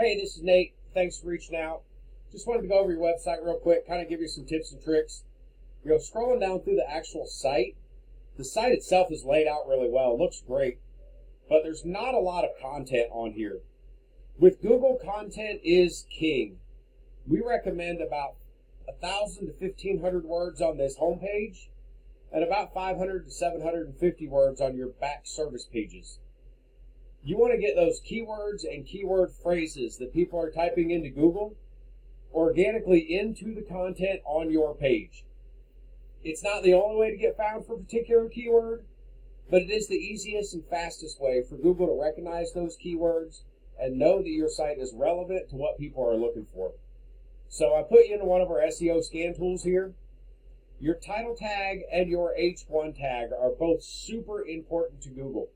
Hey, this is Nate. Thanks for reaching out. Just wanted to go over your website real quick, kind of give you some tips and tricks. Scrolling down through the actual site, the site itself is laid out really well. It looks great, but there's not a lot of content on here. With Google, content is king. We recommend about 1,000 to 1,500 words on this homepage and about 500 to 750 words on your back service pages. You want to get those keywords and keyword phrases that people are typing into Google organically into the content on your page. It's not the only way to get found for a particular keyword, but it is the easiest and fastest way for Google to recognize those keywords and know that your site is relevant to what people are looking for. So I put you into one of our SEO scan tools here. Your title tag and your H1 tag are both super important to Google.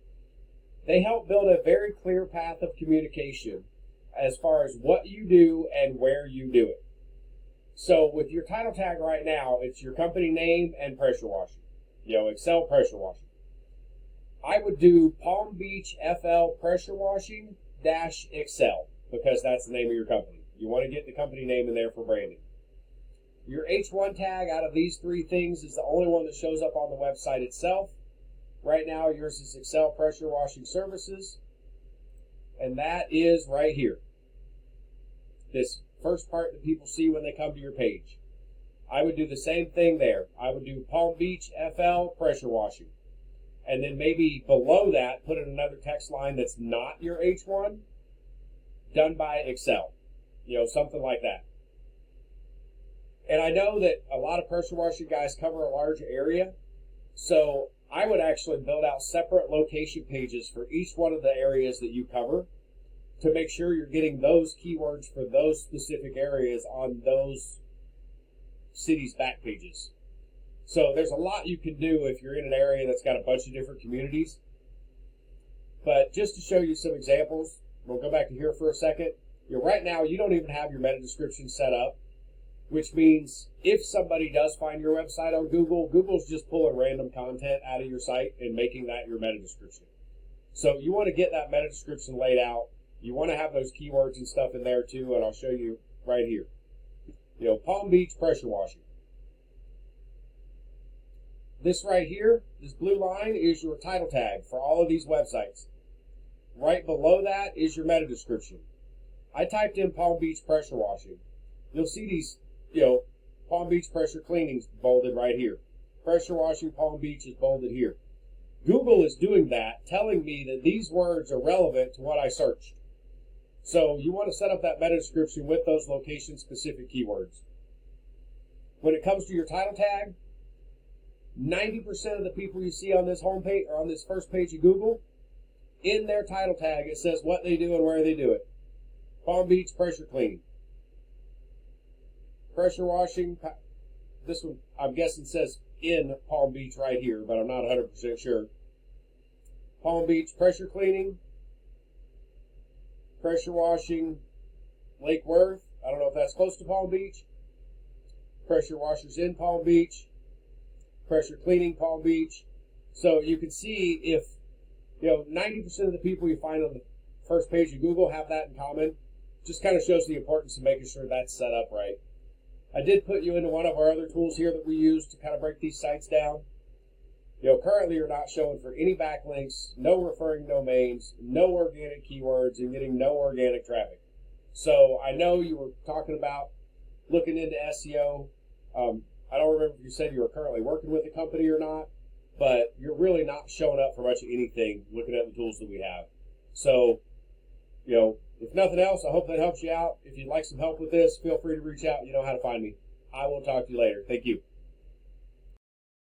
They help build a very clear path of communication as far as what you do and where you do it. So with your title tag right now, it's your company name and pressure washing. Excel pressure washing. I would do Palm Beach FL pressure washing - Excel because that's the name of your company. You want to get the company name in there for branding. Your H1 tag out of these three things is the only one that shows up on the website itself. Right now, yours is Excel Pressure Washing Services, and that is right here. This first part that people see when they come to your page. I would do the same thing there. I would do Palm Beach FL Pressure Washing, and then maybe below that, put in another text line that's not your H1, done by Excel. Something like that. And I know that a lot of pressure washing guys cover a large area, so I would actually build out separate location pages for each one of the areas that you cover to make sure you're getting those keywords for those specific areas on those cities' back pages. So there's a lot you can do if you're in an area that's got a bunch of different communities. But just to show you some examples, we'll go back to here for a second. Right now, you don't even have your meta description set up, which means if somebody does find your website on Google, Google's just pulling random content out of your site and making that your meta description. So you want to get that meta description laid out. You want to have those keywords and stuff in there too, and I'll show you right here. Palm Beach pressure washing. This right here, this blue line is your title tag for all of these websites. Right below that is your meta description. I typed in Palm Beach pressure washing. You'll see these, Palm Beach pressure cleaning's bolded right here. Pressure washing Palm Beach is bolded here. Google is doing that, telling me that these words are relevant to what I searched. So you want to set up that meta description with those location-specific keywords. When it comes to your title tag, 90% of the people you see on this homepage or on this first page of Google, in their title tag it says what they do and where they do it. Palm Beach pressure cleaning. Pressure washing, this one I'm guessing says in Palm Beach right here, but I'm not 100% sure. Palm Beach pressure cleaning. Pressure washing Lake Worth. I don't know if that's close to Palm Beach. Pressure washers in Palm Beach. Pressure cleaning Palm Beach. So you can see if 90% of the people you find on the first page of Google have that in common. Just kind of shows the importance of making sure that's set up right. I did put you into one of our other tools here that we use to kind of break these sites down. Currently you're not showing for any backlinks, no referring domains, no organic keywords, and getting no organic traffic. So I know you were talking about looking into SEO. I don't remember if you said you were currently working with a company or not, but you're really not showing up for much of anything looking at the tools that we have. So, if nothing else, I hope that helps you out. If you'd like some help with this, feel free to reach out. You know how to find me. I will talk to you later. Thank you.